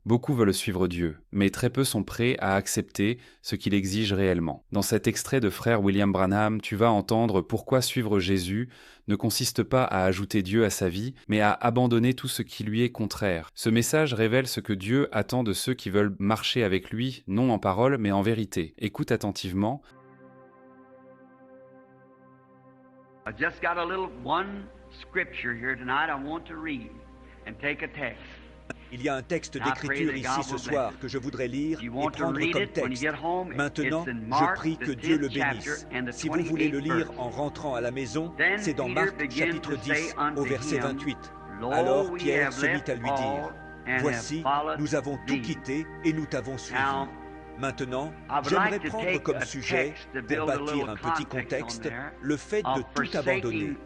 Beaucoup veulent suivre Dieu, mais très peu sont prêts à accepter ce qu'il exige réellement. Dans cet extrait de Frère William Branham, tu vas entendre pourquoi suivre Jésus ne consiste pas à ajouter Dieu à sa vie, mais à abandonner tout ce qui lui est contraire. Ce message révèle ce que Dieu attend de ceux qui veulent marcher avec lui, non en parole, mais en vérité. Écoute attentivement. I just got a little one scripture here tonight I want to read and take a text. Il y a un texte d'écriture ici ce soir que je voudrais lire et prendre comme texte. Maintenant, je prie que Dieu le bénisse. Si vous voulez le lire en rentrant à la maison, c'est dans Marc chapitre 10 au verset 28. Alors Pierre se mit à lui dire, « Voici, nous avons tout quitté et nous t'avons suivi. » Maintenant, j'aimerais prendre comme sujet, pour bâtir un petit contexte, le fait de tout abandonner.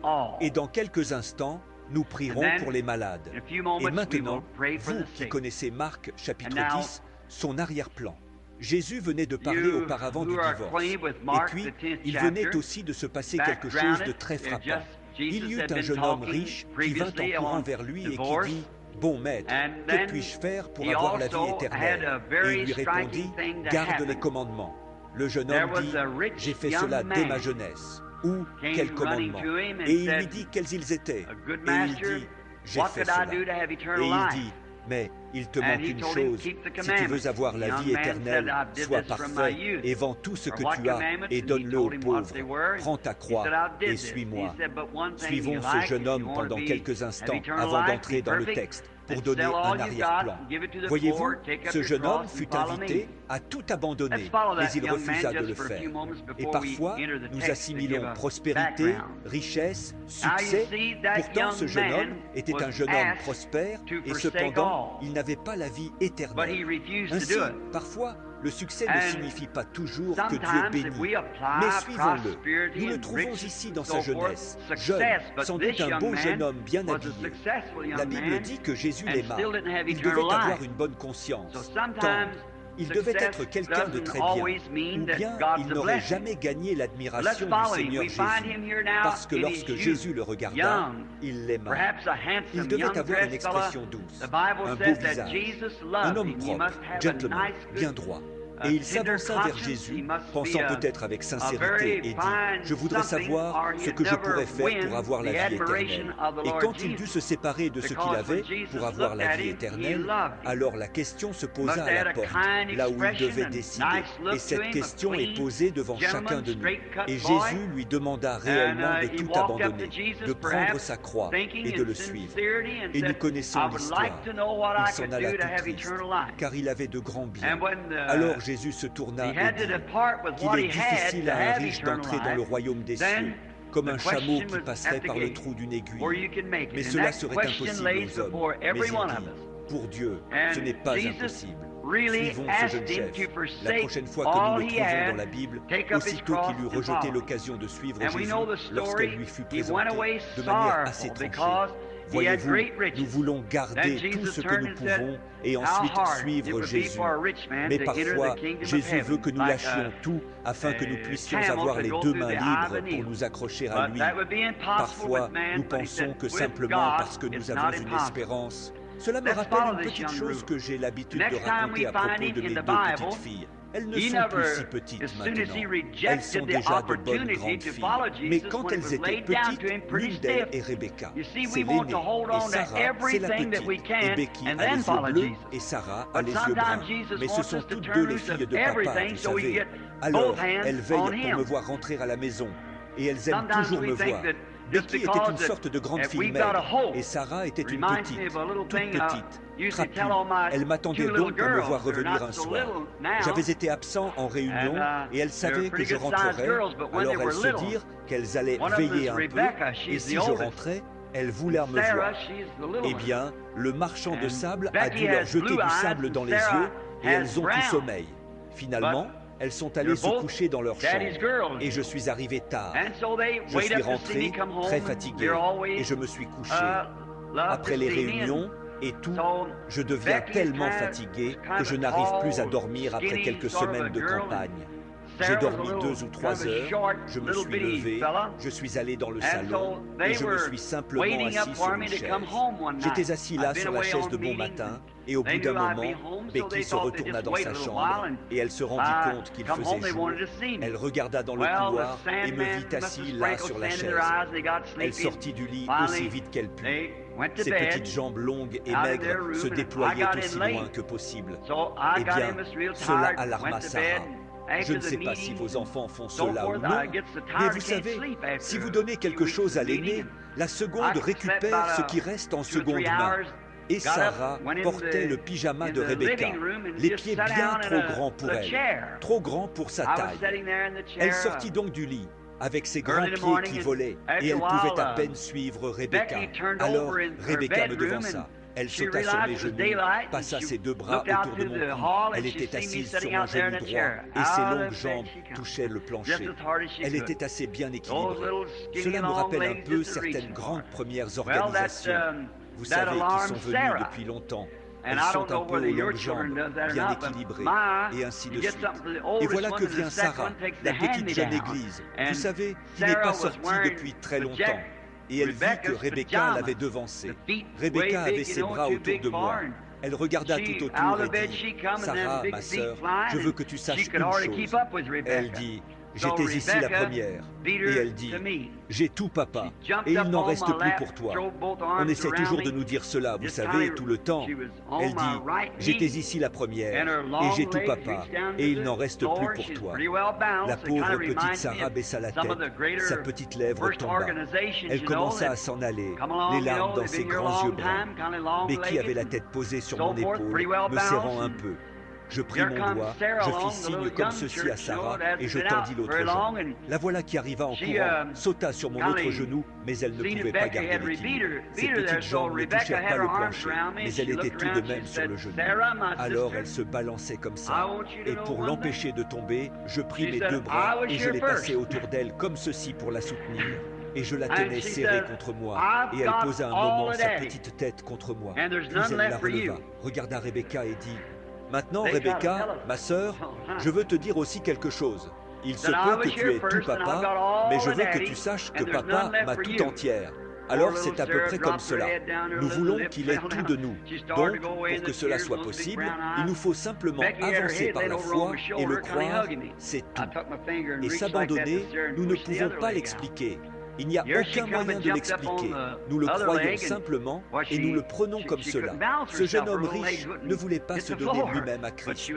Et dans quelques instants, nous prierons pour les malades. Et maintenant, vous qui connaissez Marc chapitre 10, son arrière-plan. Jésus venait de parler auparavant du divorce. Et puis, il venait aussi de se passer quelque chose de très frappant. Il y eut un jeune homme riche qui vint en courant vers lui et qui dit, « Bon maître, que puis-je faire pour avoir la vie éternelle ?» Et il lui répondit, « Garde les commandements. » Le jeune homme dit, « J'ai fait cela dès ma jeunesse. » Ou quels commandements? Et il lui dit quels ils étaient. Et il dit, j'ai fait cela. Et il dit, mais il te manque une chose, si tu veux avoir la vie éternelle, sois parfait et vends tout ce que tu as et donne-le aux pauvres. Prends ta croix et suis-moi. Suivons ce jeune homme pendant quelques instants avant d'entrer dans le texte pour donner un arrière-plan. Voyez-vous, ce jeune homme fut invité à tout abandonner, mais il refusa de le faire. Et parfois, nous assimilons prospérité, richesse, succès. Pourtant, ce jeune homme était un jeune homme prospère et cependant, il n'avait pas la vie éternelle. Ainsi, parfois, le succès ne signifie pas toujours que Dieu bénit, mais suivons-le. Nous le trouvons ici dans sa jeunesse, jeune, sans doute un beau jeune homme bien habillé. La Bible dit que Jésus l'aima. Il devait avoir une bonne conscience, tendre. Il devait être quelqu'un de très bien, ou bien il n'aurait jamais gagné l'admiration du Seigneur Jésus, parce que lorsque Jésus le regarda, il l'aima. Il devait avoir une expression douce, un beau visage, un homme propre, gentleman, bien droit. Et il s'avança vers Jésus, pensant peut-être avec sincérité, et dit, « Je voudrais savoir ce que je pourrais faire pour avoir la vie éternelle. » Et quand il dut se séparer de ce qu'il avait pour avoir la vie éternelle, alors la question se posa à la porte, là où il devait décider. Et cette question est posée devant chacun de nous. Et Jésus lui demanda réellement de tout abandonner, de prendre sa croix et de le suivre. Et nous connaissons l'histoire. Il s'en alla tout triste, car il avait de grands biens. Alors Jésus se tourna et dit qu'il est difficile à un riche d'entrer dans le royaume des cieux, comme un chameau qui passerait par le trou d'une aiguille. Mais cela serait impossible aux hommes. Mais il dit, pour Dieu, ce n'est pas impossible. Suivons ce jeune chef. La prochaine fois que nous le trouvons dans la Bible, aussitôt qu'il eut rejeté l'occasion de suivre Jésus, lorsqu'elle lui fut présentée, de manière assez tranchée, voyez-vous, nous voulons garder tout ce que nous pouvons et ensuite suivre Jésus. Mais parfois, Jésus veut que nous lâchions tout afin que nous puissions avoir les deux mains libres pour nous accrocher à lui. Parfois, nous pensons que simplement parce que nous avons une espérance. Cela me rappelle une petite chose que j'ai l'habitude de raconter à propos de mes deux petites filles. Elles ne sont plus si petites maintenant. Elles sont déjà de bonnes grandes filles. Mais quand elles étaient petites, l'une d'elles est Rebecca. C'est l'aînée. Et Sarah, c'est la petite. Et Becky a les yeux bleus et Sarah a les yeux bruns. Mais ce sont toutes deux les filles de papa, vous savez. Alors, elles veillent pour me voir rentrer à la maison. Et elles aiment toujours me voir. Becky était une sorte de grande fille maigre, et Sarah était une petite, toute petite, trapue. Elle m'attendait donc pour me voir revenir un soir. J'avais été absent en réunion, et elles savaient que je rentrerais, alors elles se dirent qu'elles allaient veiller un peu, et si je rentrais, elles voulèrent me voir. Eh bien, le marchand de sable a dû leur jeter du sable dans les yeux, et elles ont eu sommeil. Finalement, elles sont allées se coucher dans leur chambre, et je suis arrivé tard. Je suis rentré très fatigué, et je me suis couché. Après les réunions et tout, je deviens tellement fatigué que je n'arrive plus à dormir après quelques semaines de campagne. J'ai dormi 2 ou 3 heures, je me suis levé, je suis allé dans le salon et je me suis simplement assis sur une chaise. J'étais assis là sur la chaise de bon matin et au bout d'un moment, Becky se retourna dans sa chambre et elle se rendit compte qu'il faisait jour. Elle regarda dans le couloir et me vit assis là sur la chaise. Elle sortit du lit aussi vite qu'elle put. Ses petites jambes longues et maigres se déployaient aussi loin que possible. Eh bien, cela alarma Sarah. Je ne sais pas si vos enfants font cela ou non, mais vous savez, si vous donnez quelque chose à l'aîné, la seconde récupère ce qui reste en seconde main. Et Sarah portait le pyjama de Rebecca, les pieds bien trop grands pour elle, trop grands pour sa taille. Elle sortit donc du lit, avec ses grands pieds qui volaient, et elle pouvait à peine suivre Rebecca. Alors Rebecca me devança. Elle sauta sur mes genoux, passa ses 2 bras autour de mon cou. Elle était assise sur mon genou droit et ses longues jambes touchaient le plancher. Elle était assez bien équilibrée. Cela me rappelle un peu certaines grandes premières organisations, vous savez, qui sont venues depuis longtemps. Elles sont un peu aux longues jambes, bien équilibrées, et ainsi de suite. Et voilà que vient Sarah, la petite jeune église, vous savez, qui n'est pas sortie depuis très longtemps. Et elle vit que Rebecca l'avait devancée. Rebecca avait ses bras autour de moi. Elle regarda tout autour et dit, « Sarah, ma sœur, je veux que tu saches une chose. » Elle dit, « J'étais ici la première. » Et elle dit, « J'ai tout, papa, et il n'en reste plus pour toi. » On essaie toujours de nous dire cela, vous savez, tout le temps. Elle dit, « J'étais ici la première, et j'ai tout, papa, et il n'en reste plus pour toi. » La pauvre petite Sarah baissa la tête, sa petite lèvre tomba. Elle commença à s'en aller, les larmes dans ses grands yeux bruns. Becky avait la tête posée sur mon épaule, me serrant un peu. Je pris mon doigt, je fis signe comme ceci à Sarah et je tendis l'autre jambe. La voilà qui arriva en courant, sauta sur mon autre genou, mais elle ne pouvait pas garder l'équilibre. Ses petites jambes ne touchèrent pas le plancher, mais elle était tout de même sur le genou. Alors elle se balançait comme ça, et pour l'empêcher de tomber, je pris mes 2 bras et je les passai autour d'elle comme ceci pour la soutenir. Et je la tenais serrée contre moi, et elle posa un moment sa petite tête contre moi. Puis elle la releva, regarda Rebecca et dit, « Maintenant, Rebecca, ma sœur, je veux te dire aussi quelque chose. Il se peut que tu aies tout, papa, mais je veux que tu saches que papa m'a tout entière. Alors c'est à peu près comme cela. Nous voulons qu'il ait tout de nous. Donc, pour que cela soit possible, il nous faut simplement avancer par la foi et le croire, c'est tout. Et s'abandonner, nous ne pouvons pas l'expliquer. Il n'y a aucun moyen de l'expliquer. Nous le croyons simplement et nous le prenons comme cela. Ce jeune homme riche ne voulait pas se donner lui-même à Christ.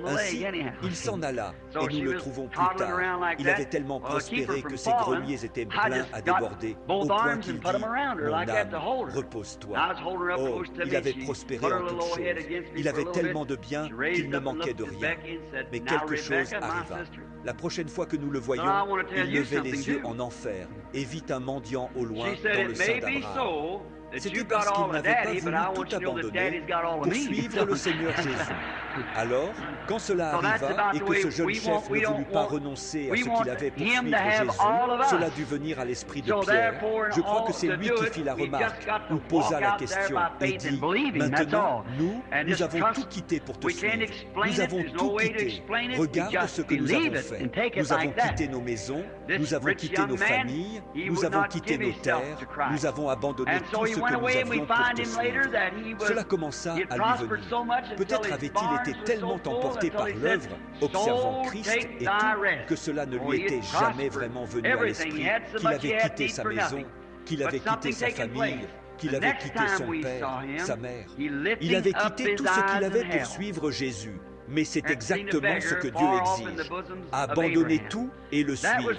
Ainsi, il s'en alla et nous le trouvons plus tard. Il avait tellement prospéré que ses greniers étaient pleins à déborder, au point qu'il dit « Mon âme, repose-toi ». Oh, il avait prospéré en toutes choses. Il avait tellement de biens qu'il ne manquait de rien. Mais quelque chose arriva. La prochaine fois que nous le voyions, il levait les yeux en enfer et vit un mendiant au loin dans le sein d'Abraham. C'était parce qu'il n'avait pas voulu tout abandonner pour suivre le Seigneur Jésus. Alors, quand cela arriva et que ce jeune chef ne voulut pas renoncer à ce qu'il avait pour suivre Jésus, cela dut venir à l'esprit de Pierre. Je crois que c'est lui qui fit la remarque, ou posa la question, et dit, « Maintenant, nous avons tout quitté pour te suivre. Nous avons tout quitté. Regarde ce que nous avons fait. Nous avons quitté nos maisons, nous avons quitté nos familles, nous avons quitté nos terres, nous avons abandonné tout ce que nous avions pour te suivre. » Cela commença à lui venir. Peut-être avait-il été tellement emporté par l'œuvre, observant Christ et tout, que cela ne lui était jamais vraiment venu à l'esprit, qu'il avait quitté sa maison, qu'il avait quitté sa famille, qu'il avait quitté son père, sa mère. Il avait quitté tout ce qu'il avait pour suivre Jésus. Mais c'est exactement ce que Dieu exige. Abandonner tout et le suivre.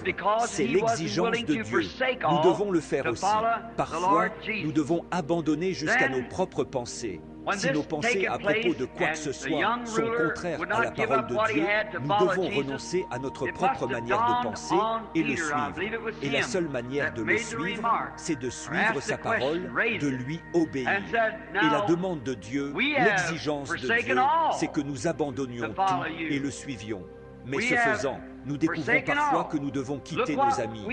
C'est l'exigence de Dieu. Nous devons le faire aussi. Parfois, nous devons abandonner jusqu'à nos propres pensées. Si nos pensées à propos de quoi que ce soit sont contraires à la parole de Dieu, nous devons renoncer à notre propre manière de penser et le suivre. Et la seule manière de le suivre, c'est de suivre sa parole, de lui obéir. Et la demande de Dieu, l'exigence de Dieu, c'est que nous abandonnions tout et le suivions. Mais ce faisant, nous découvrons parfois que nous devons quitter nos amis.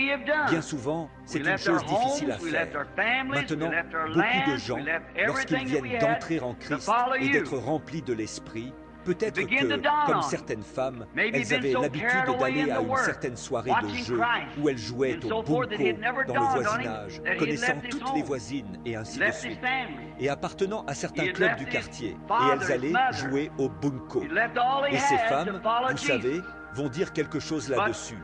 Bien souvent, c'est une chose difficile à faire. Maintenant, beaucoup de gens, lorsqu'ils viennent d'entrer en Christ et d'être remplis de l'Esprit, Peut-être que, comme certaines femmes, elles avaient l'habitude d'aller à une certaine soirée de jeu où elles jouaient au bunko dans le voisinage, connaissant toutes les voisines et ainsi de suite, et appartenant à certains clubs du quartier. Et elles allaient jouer au bunko. Et ces femmes, vous savez, vont dire quelque chose là-dessus.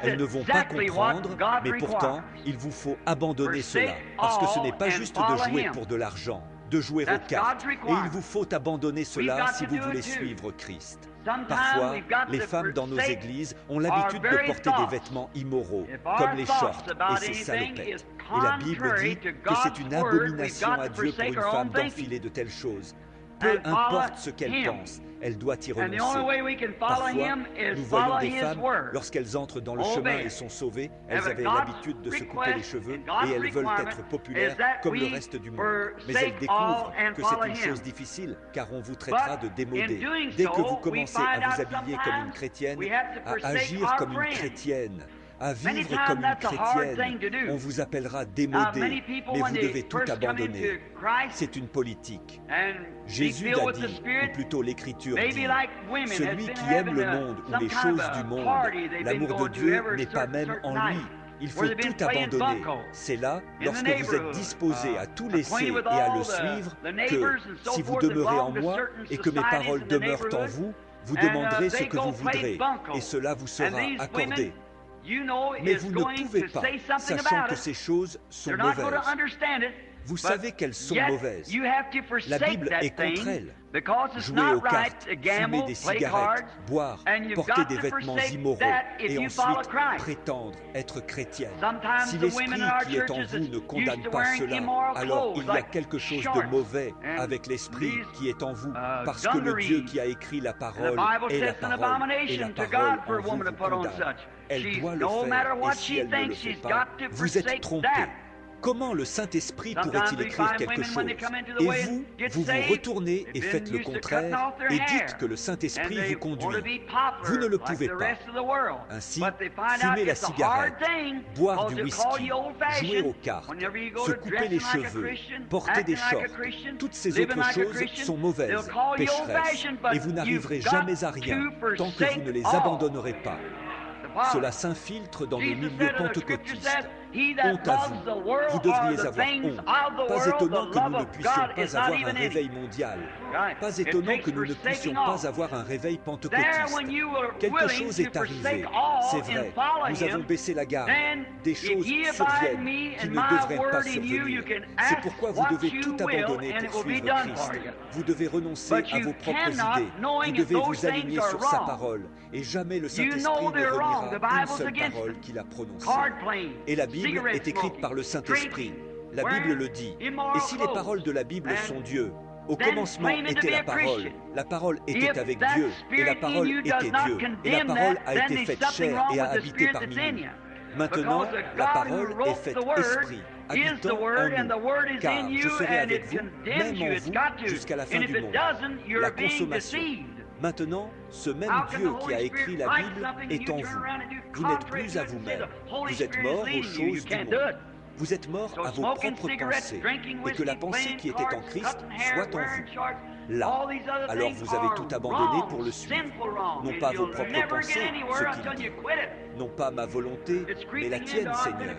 Elles ne vont pas comprendre, mais pourtant, il vous faut abandonner cela. Parce que ce n'est pas juste de jouer pour de l'argent, de jouer aux cartes. Et il vous faut abandonner cela si vous voulez suivre Christ. Parfois, les femmes dans nos églises ont l'habitude de porter des vêtements immoraux, comme les shorts et ces salopettes. Et la Bible dit que c'est une abomination à Dieu pour une femme d'enfiler de telles choses. Peu importe ce qu'elle pense, elle doit y renoncer. Parfois, nous voyons des femmes, lorsqu'elles entrent dans le chemin et sont sauvées, elles avaient l'habitude de se couper les cheveux et elles veulent être populaires comme le reste du monde. Mais elles découvrent que c'est une chose difficile, car on vous traitera de démodé. Dès que vous commencez à vous habiller comme une chrétienne, à agir comme une chrétienne, à vivre comme une chrétienne, on vous appellera démodé, mais vous devez tout abandonner. C'est une politique. Jésus l'a dit, ou plutôt l'Écriture dit, celui qui aime le monde ou les choses du monde, l'amour de Dieu n'est pas même en lui. Il faut tout abandonner. C'est là, lorsque vous êtes disposé à tout laisser et à le suivre, que si vous demeurez en moi et que mes paroles demeurent en vous, vous demanderez ce que vous voudrez, et cela vous sera accordé. Mais vous ne pouvez pas, sachant que ces choses sont mauvaises. Vous savez qu'elles sont mauvaises. La Bible est contre elles. Jouer aux cartes, fumer des cigarettes, boire, porter des vêtements immoraux et ensuite prétendre être chrétienne. Si l'esprit qui est en vous ne condamne pas cela, alors il y a quelque chose de mauvais avec l'esprit qui est en vous, parce que le Dieu qui a écrit la parole est la parole, et la parole en vous vous condamne. Elle doit le faire, et si elle ne le fait pas, vous êtes trompé. Comment le Saint-Esprit pourrait-il écrire quelque chose? Et vous vous retournez et faites le contraire et dites que le Saint-Esprit vous conduit. Vous ne le pouvez pas. Ainsi, fumer la cigarette, boire du whisky, jouer aux cartes, se couper les cheveux, porter des shorts, toutes ces autres choses sont mauvaises, pécheresses, et vous n'arriverez jamais à rien tant que vous ne les abandonnerez pas. Cela s'infiltre dans le milieu pentecôtiste. Honte à vous. Vous devriez avoir honte. Pas étonnant que nous ne puissions pas avoir un réveil mondial. Pas étonnant que nous ne puissions pas avoir un réveil pentecôtiste. Quelque chose est arrivé. C'est vrai. Nous avons baissé la garde. Des choses surviennent qui ne devraient pas survenir. C'est pourquoi vous devez tout abandonner pour suivre Christ. Vous devez renoncer à vos propres idées. Vous devez vous aligner sur sa parole. Et jamais le Saint-Esprit ne reniera une seule parole qu'il a prononcée. Et la Bible est écrite par le Saint-Esprit. La Bible le dit. Et si les paroles de la Bible sont Dieu, au commencement était la parole était avec Dieu, et la parole était Dieu, et la parole a été faite chair et a habité parmi nous. Maintenant, la parole est faite esprit, habitant en nous, car je serai avec vous, même en vous, jusqu'à la fin du monde. La consommation. Maintenant, ce même Dieu qui a écrit la Bible est en vous. Vous n'êtes plus à vous-même. Vous êtes mort aux choses du monde. Vous êtes mort à vos propres pensées, et que la pensée qui était en Christ soit en vous. Là, alors vous avez tout abandonné pour le suivre. Non pas vos propres pensées, ce qu'il dit. Non pas ma volonté, mais la tienne, Seigneur.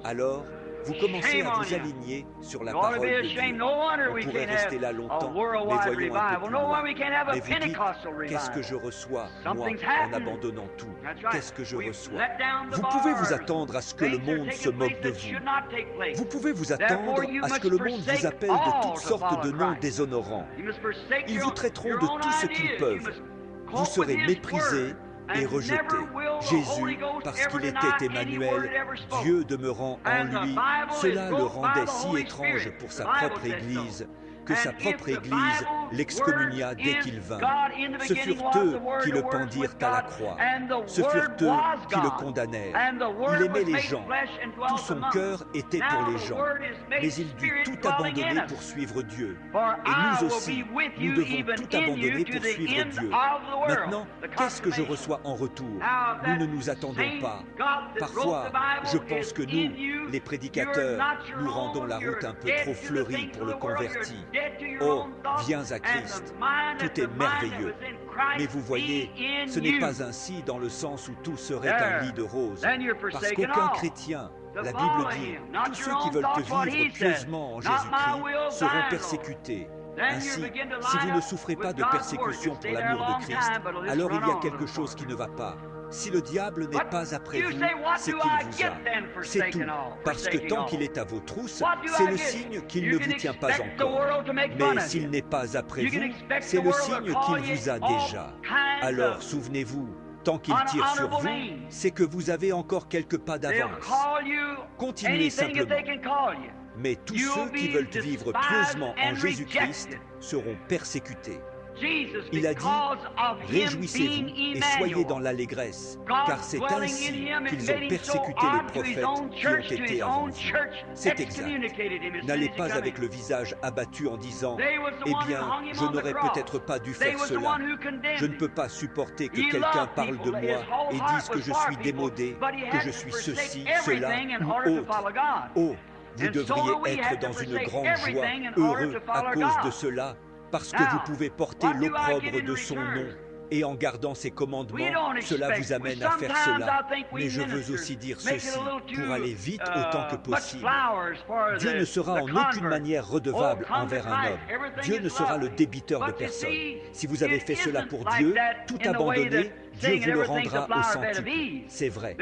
Alors, vous commencez à vous aligner sur la parole de Dieu. On pourrait rester là longtemps, mais voyons un peu plus loin. Mais vous dites, qu'est-ce que je reçois, moi, en abandonnant tout? Qu'est-ce que je reçois? Vous pouvez vous attendre à ce que le monde se moque de vous. Vous pouvez vous attendre à ce que le monde vous appelle de toutes sortes de noms déshonorants. Ils vous traiteront de tout ce qu'ils peuvent. Vous serez méprisés et rejeté. Jésus, parce qu'il était Emmanuel, Dieu demeurant en lui, cela le rendait si étrange pour sa propre Église, que sa propre Église l'excommunia dès qu'il vint. Ce furent eux qui le pendirent à la croix. Ce furent eux qui le condamnèrent. Il aimait les gens. Tout son cœur était pour les gens. Mais il dut tout abandonner pour suivre Dieu. Et nous aussi, nous devons tout abandonner pour suivre Dieu. Maintenant, qu'est-ce que je reçois en retour? Nous ne nous attendons pas. Parfois, je pense que nous, les prédicateurs, nous rendons la route un peu trop fleurie pour le converti. Oh, viens à Christ, tout est merveilleux. Mais vous voyez, ce n'est pas ainsi dans le sens où tout serait un lit de roses. Parce qu'aucun chrétien, la Bible dit, tous ceux qui veulent te vivre pieusement en Jésus-Christ seront persécutés. Ainsi, si vous ne souffrez pas de persécution pour l'amour de Christ, alors il y a quelque chose qui ne va pas. Si le diable n'est pas après vous, c'est qu'il vous a. C'est tout. Parce que tant qu'il est à vos trousses, c'est le signe qu'il ne vous tient pas encore. Mais s'il n'est pas après vous, c'est le signe qu'il vous a déjà. Alors souvenez-vous, tant qu'il tire sur vous, c'est que vous avez encore quelques pas d'avance. Continuez simplement. Mais tous ceux qui veulent vivre pieusement en Jésus-Christ seront persécutés. Il a dit, réjouissez-vous et soyez dans l'allégresse, car c'est ainsi qu'ils ont persécuté les prophètes qui ont été avant vous. C'est exact. N'allez pas avec le visage abattu en disant, eh bien, je n'aurais peut-être pas dû faire cela. Je ne peux pas supporter que quelqu'un parle de moi et dise que je suis démodé, que je suis ceci, cela ou autre. Oh, vous devriez être dans une grande joie, heureux à cause de cela, parce que vous pouvez porter l'opprobre de son nom. Et en gardant ses commandements, cela vous amène à faire cela. Mais je veux aussi dire ceci, pour aller vite autant que possible. Dieu ne sera en aucune manière redevable envers un homme. Dieu ne sera le débiteur de personne. Si vous avez fait cela pour Dieu, tout abandonné, Dieu vous le rendra au centuple. C'est vrai.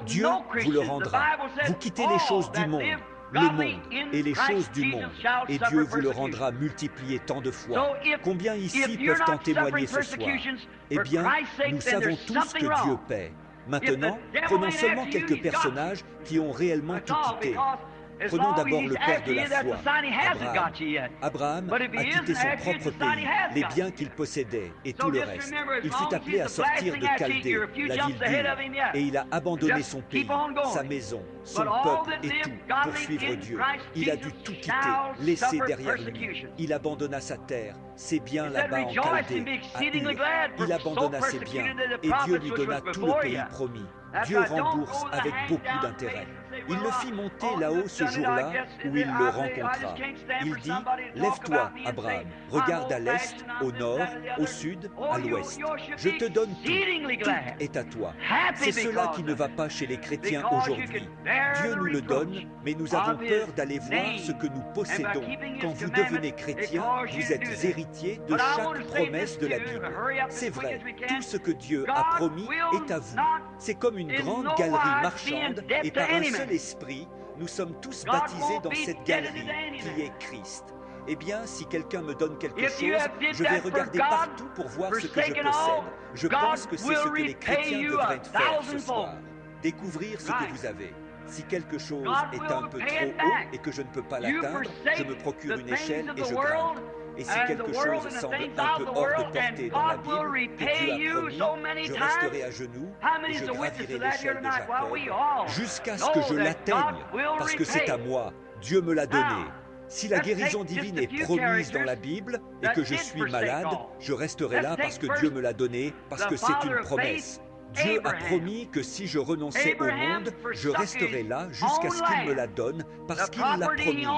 Dieu vous le rendra. Vous quittez les choses du monde, le monde et les choses du monde, et Dieu vous le rendra multiplié tant de fois. Combien ici peuvent en témoigner ce soir? Eh bien, nous savons tous que Dieu paie. Maintenant, prenons seulement quelques personnages qui ont réellement tout quitté. Prenons d'abord le père de la foi, Abraham. Abraham a quitté son propre pays, les biens qu'il possédait et tout le reste. Il fut appelé à sortir de Chaldée, la ville d'Ur, et il a abandonné son pays, sa maison, son peuple et tout pour suivre Dieu. Il a dû tout quitter, laisser derrière lui. Il abandonna sa terre, ses biens là-bas en Chaldée, à Ur. Il abandonna ses biens et Dieu lui donna tout le pays promis. Dieu rembourse avec beaucoup d'intérêt. Il le fit monter là-haut ce jour-là où il le rencontra. Il dit, « Lève-toi, Abraham, regarde à l'est, au nord, au sud, à l'ouest. Je te donne tout, tout est à toi. » C'est cela qui ne va pas chez les chrétiens aujourd'hui. Dieu nous le donne, mais nous avons peur d'aller voir ce que nous possédons. Quand vous devenez chrétien, vous êtes héritier de chaque promesse de la Bible. C'est vrai, tout ce que Dieu a promis est à vous. C'est comme une grande galerie marchande et par un seul esprit, nous sommes tous baptisés dans cette galerie qui est Christ. Eh bien, si quelqu'un me donne quelque chose, je vais regarder partout pour voir ce que je possède. Je pense que c'est ce que les chrétiens devraient faire ce soir. Découvrir ce que vous avez. Si quelque chose est un peu trop haut et que je ne peux pas l'atteindre, je me procure une échelle et je grimpe. Et si quelque chose semble un peu hors de portée dans la Bible, que Dieu a promis, je resterai à genoux et je gravirai l'échelle de Jacob jusqu'à ce que je l'atteigne, parce que c'est à moi, Dieu me l'a donné. Si la guérison divine est promise dans la Bible et que je suis malade, je resterai là parce que Dieu me l'a donné, parce que c'est une promesse. Dieu a promis que si je renonçais au monde, je resterais là jusqu'à ce qu'il me la donne, parce qu'il l'a promise.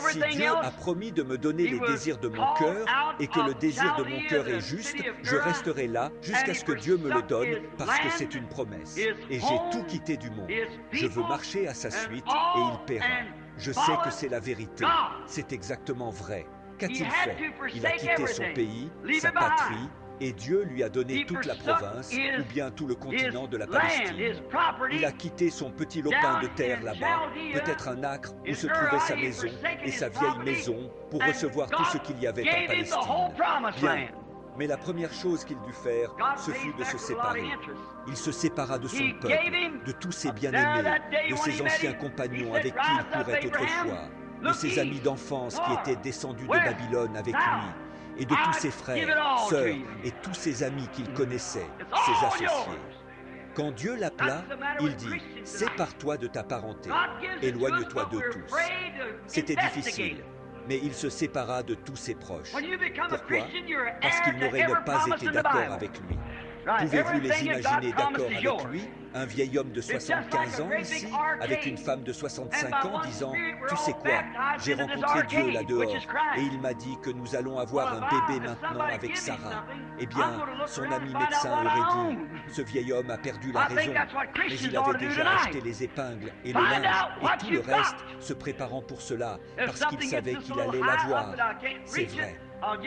Si Dieu a promis de me donner les désirs de mon cœur, et que le désir de mon cœur est juste, je resterai là jusqu'à ce que Dieu me le donne, parce que c'est une promesse. Et j'ai tout quitté du monde. Je veux marcher à sa suite, et il paiera. Je sais que c'est la vérité. C'est exactement vrai. Qu'a-t-il fait? Il a quitté son pays, sa patrie, et Dieu lui a donné toute la province, ou bien tout le continent de la Palestine. Il a quitté son petit lopin de terre là-bas, peut-être un acre où se trouvait sa maison et sa vieille maison, pour recevoir tout ce qu'il y avait en Palestine. Bien, mais la première chose qu'il dut faire, ce fut de se séparer. Il se sépara de son peuple, de tous ses bien-aimés, de ses anciens compagnons avec qui il courait autrefois, de ses amis d'enfance qui étaient descendus de Babylone avec lui, et de tous ses frères, sœurs et tous ses amis qu'il connaissait, ses associés. Quand Dieu l'appela, il dit, « Sépare-toi de ta parenté, éloigne-toi de tous. » C'était difficile, mais il se sépara de tous ses proches. Pourquoi? Parce qu'ils n'auraient pas été d'accord avec lui. Pouvez-vous les imaginer d'accord avec lui, un vieil homme de 75 ans ici, avec une femme de 65 ans, disant « Tu sais quoi, j'ai rencontré Dieu là-dehors, et il m'a dit que nous allons avoir un bébé maintenant avec Sarah. » Eh bien, son ami médecin aurait dit « Ce vieil homme a perdu la raison, mais il avait déjà acheté les épingles et le linge et tout le reste, se préparant pour cela, parce qu'il savait qu'il allait l'avoir. » C'est vrai,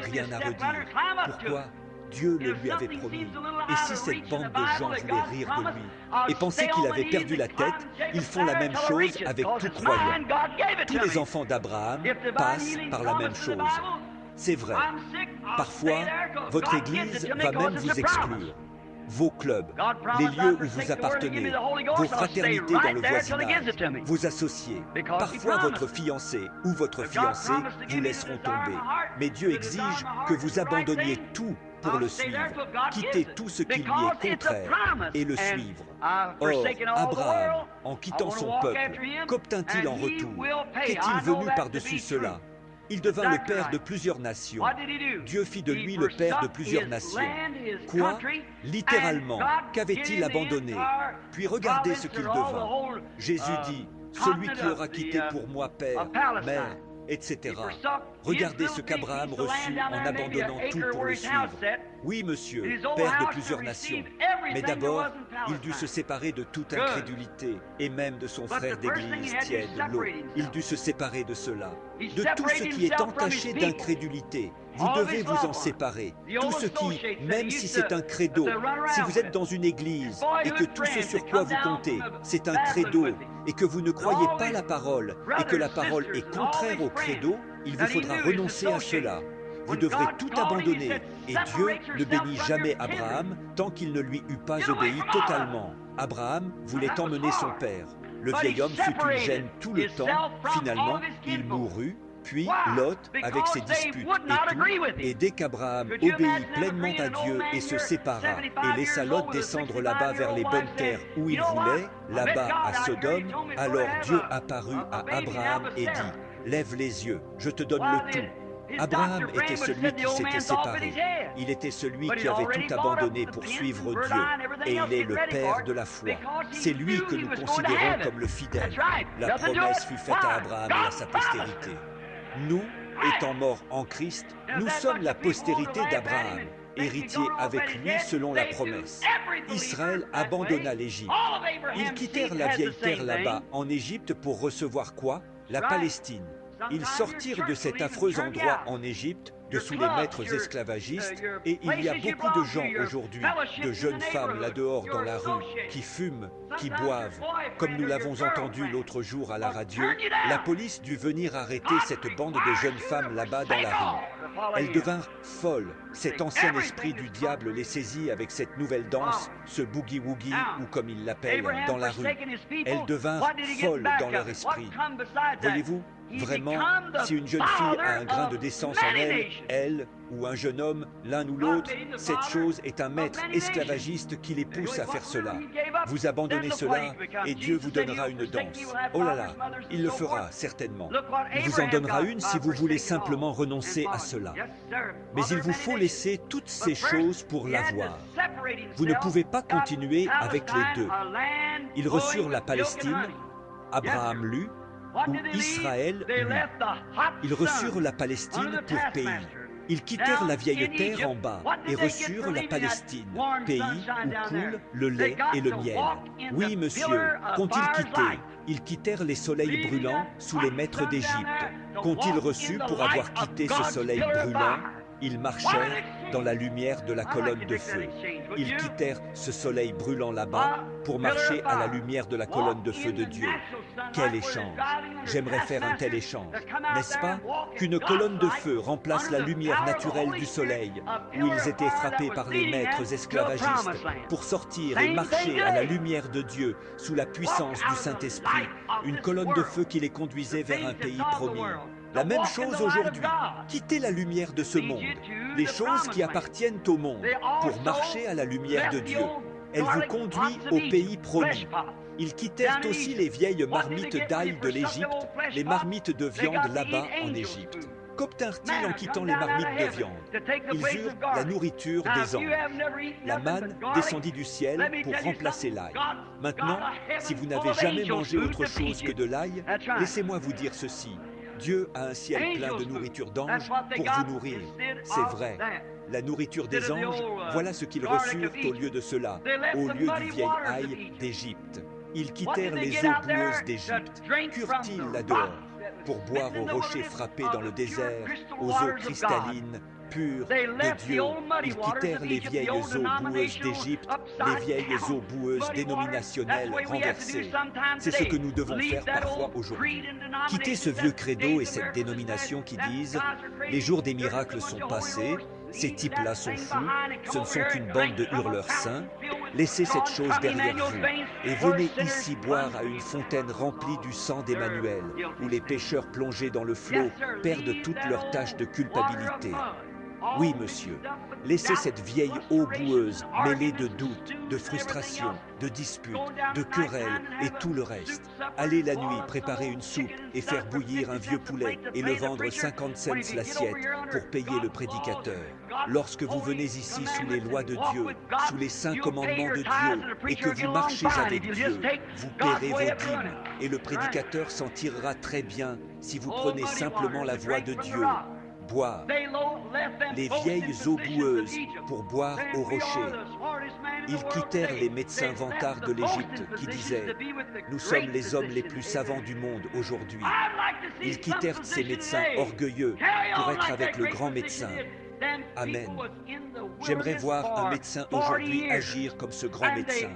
rien à redire. Pourquoi ? Dieu le lui avait promis. Et si cette bande de gens voulait rire de lui et penser qu'il avait perdu la tête, ils font la même chose avec tout croyant. Tous les enfants d'Abraham passent par la même chose. C'est vrai. Parfois, votre Église va même vous exclure. Vos clubs, les lieux où vous appartenez, vos fraternités dans le voisinage, vos associés, parfois votre fiancé ou votre fiancée vous laisseront tomber. Mais Dieu exige que vous abandonniez tout pour le suivre, quitter tout ce qui lui est contraire et le suivre. Or, Abraham, en quittant son peuple, qu'obtint-il en retour? Qu'est-il venu par-dessus cela? Il devint le père de plusieurs nations. Dieu fit de lui le père de plusieurs nations. Quoi? Littéralement, qu'avait-il abandonné? Puis regardez ce qu'il devint. Jésus dit, « Celui qui aura quitté pour moi père, mère, etc. » Regardez ce qu'Abraham reçut en abandonnant tout pour le suivre. Oui, monsieur, père de plusieurs nations. Mais d'abord, il dut se séparer de toute incrédulité, et même de son frère d'église tiède, Lot. Il dut se séparer de cela. De tout ce qui est entaché d'incrédulité, vous devez vous en séparer. Tout ce qui, même si c'est un credo, si vous êtes dans une église et que tout ce sur quoi vous comptez, c'est un credo, et que vous ne croyez pas la parole, et que la parole est contraire au credo, il vous faudra renoncer à cela. Vous devrez tout abandonner. Et Dieu ne bénit jamais Abraham tant qu'il ne lui eut pas obéi totalement. Abraham voulait emmener son père. Le vieil homme fut une gêne tout le temps. Finalement, il mourut. Puis Lot, avec ses disputes et tout, et dès qu'Abraham obéit pleinement à Dieu et se sépara, et laissa Lot descendre là-bas vers les bonnes terres où il voulait, là-bas à Sodome, alors Dieu apparut à Abraham et dit, « Lève les yeux, je te donne le tout. » Abraham était celui qui s'était séparé. Il était celui qui avait tout abandonné pour suivre Dieu. Et il est le père de la foi. C'est lui que nous considérons comme le fidèle. La promesse fut faite à Abraham et à sa postérité. Nous, étant morts en Christ, nous sommes la postérité d'Abraham, héritiers avec lui selon la promesse. Israël abandonna l'Égypte. Ils quittèrent la vieille terre là-bas en Égypte pour recevoir quoi? La Palestine. Ils sortirent de cet affreux endroit en Égypte, de sous les maîtres esclavagistes, et il y a beaucoup de gens aujourd'hui, de jeunes femmes là-dehors dans la rue, qui fument, qui boivent. Comme nous l'avons entendu l'autre jour à la radio, la police dut venir arrêter cette bande de jeunes femmes là-bas dans la rue. Elles devinrent folles. Cet ancien esprit du diable les saisit avec cette nouvelle danse, ce boogie-woogie, ou comme ils l'appellent, dans la rue. Elles devinrent folles dans leur esprit. Voyez-vous, vraiment, si une jeune fille a un grain de décence en elle, elle ou un jeune homme, l'un ou l'autre, cette chose est un maître esclavagiste qui les pousse à faire cela. Vous abandonnez cela et Dieu vous donnera une danse. Oh là là, il le fera certainement. Il vous en donnera une si vous voulez simplement renoncer à cela. Mais il vous faut laisser toutes ces choses pour l'avoir. Vous ne pouvez pas continuer avec les deux. Ils reçurent la Palestine, Abraham lut, où Israël lut. Ils reçurent la Palestine pour pays. Ils quittèrent la vieille terre en bas et reçurent la Palestine, pays où coule le lait et le miel. Oui, monsieur, qu'ont-ils quitté? Ils quittèrent les soleils brûlants sous les maîtres d'Égypte. Qu'ont-ils reçu pour avoir quitté ce soleil brûlant? Ils marchèrent dans la lumière de la colonne de feu. Ils quittèrent ce soleil brûlant là-bas pour marcher à la lumière de la colonne de feu de Dieu. Quel échange! J'aimerais faire un tel échange, n'est-ce pas? Qu'une colonne de feu remplace la lumière naturelle du soleil, où ils étaient frappés par les maîtres esclavagistes, pour sortir et marcher à la lumière de Dieu sous la puissance du Saint-Esprit, une colonne de feu qui les conduisait vers un pays promis. La même chose aujourd'hui. Quittez la lumière de ce monde, les choses qui appartiennent au monde, pour marcher à la lumière de Dieu. Elle vous conduit au pays promis. Ils quittèrent aussi les vieilles marmites d'ail de l'Égypte, les marmites de viande là-bas en Égypte. Qu'obtinrent-ils en quittant les marmites de viande? Ils eurent la nourriture des anges. La manne descendit du ciel pour remplacer l'ail. Maintenant, si vous n'avez jamais mangé autre chose que de l'ail, laissez-moi vous dire ceci. Dieu a un ciel plein de nourriture d'anges pour vous nourrir. C'est vrai. La nourriture des anges, voilà ce qu'ils reçurent au lieu de cela, au lieu du vieil ail d'Égypte. Ils quittèrent les eaux boueuses d'Égypte. Qu'eurent-ils là-dehors? Pour boire aux rochers frappés dans le désert, aux eaux cristallines, pures de Dieu. Ils quittèrent les vieilles eaux boueuses d'Égypte, les vieilles eaux boueuses dénominationnelles renversées. C'est ce que nous devons faire parfois aujourd'hui. Quitter ce vieux credo et cette dénomination qui disent « Les jours des miracles sont passés », ces types-là sont fous, ce ne sont qu'une bande de hurleurs saints. Laissez cette chose derrière vous et venez ici boire à une fontaine remplie du sang d'Emmanuel, où les pécheurs plongés dans le flot perdent toutes leurs taches de culpabilité. Oui, monsieur, laissez cette vieille eau boueuse mêlée de doutes, de frustrations, de disputes, de querelles et tout le reste. Allez la nuit préparer une soupe et faire bouillir un vieux poulet et le vendre 50 cents l'assiette pour payer le prédicateur. Lorsque vous venez ici sous les lois de Dieu, sous les saints commandements de Dieu et que vous marchez avec Dieu, vous paierez vos dîmes et le prédicateur s'en tirera très bien si vous prenez simplement la voie de Dieu. Boire. Les vieilles eaux boueuses pour boire au rocher. Ils quittèrent les médecins vantards de l'Égypte qui disaient « Nous sommes les hommes les plus savants du monde aujourd'hui ». Ils quittèrent ces médecins orgueilleux pour être avec le grand médecin. Amen. J'aimerais voir un médecin aujourd'hui agir comme ce grand médecin.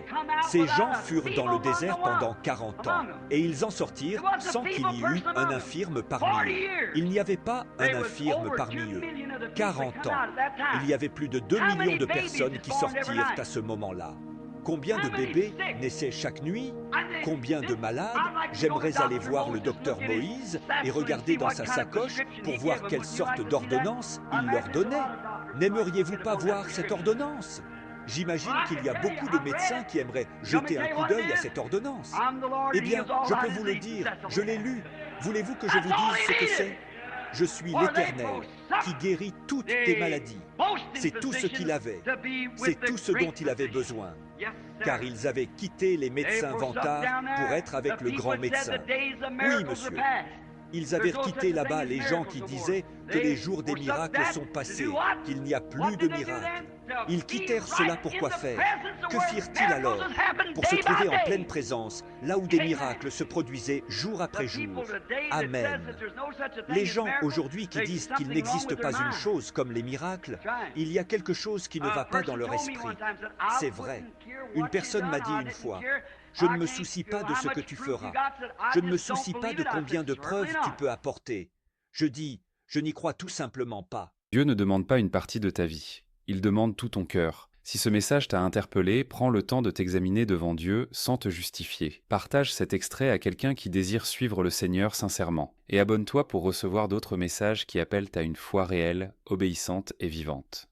Ces gens furent dans le désert pendant 40 ans et ils en sortirent sans qu'il y eût un infirme parmi eux. Il n'y avait pas un infirme parmi eux. 40 ans. Il y avait plus de 2 millions de personnes qui sortirent à ce moment-là. Combien de bébés naissaient chaque nuit? Combien de malades? J'aimerais aller voir le docteur Moïse et regarder dans sa sacoche pour voir quelle sorte d'ordonnance il leur donnait. N'aimeriez-vous pas voir cette ordonnance? J'imagine qu'il y a beaucoup de médecins qui aimeraient jeter un coup d'œil à cette ordonnance. Eh bien, je peux vous le dire, je l'ai lu. Voulez-vous que je vous dise ce que c'est? Je suis l'Éternel, qui guérit toutes tes maladies. C'est tout ce qu'il avait. C'est tout ce dont il avait besoin. Car ils avaient quitté les médecins vantards pour être avec le grand médecin. Oui, monsieur. Ils avaient quitté là-bas les gens qui disaient que les jours des miracles sont passés, qu'il n'y a plus de miracles. Ils quittèrent cela pour quoi faire? Que firent-ils alors? Pour se trouver en pleine présence, là où des miracles se produisaient jour après jour. Amen. Les gens aujourd'hui qui disent qu'il n'existe pas une chose comme les miracles, il y a quelque chose qui ne va pas dans leur esprit. C'est vrai. Une personne m'a dit une fois, « Je ne me soucie pas de ce que tu feras. Je ne me soucie pas de combien de preuves tu peux apporter. » Je dis, « Je n'y crois tout simplement pas. » Dieu ne demande pas une partie de ta vie. Il demande tout ton cœur. Si ce message t'a interpellé, prends le temps de t'examiner devant Dieu sans te justifier. Partage cet extrait à quelqu'un qui désire suivre le Seigneur sincèrement. Et abonne-toi pour recevoir d'autres messages qui appellent à une foi réelle, obéissante et vivante.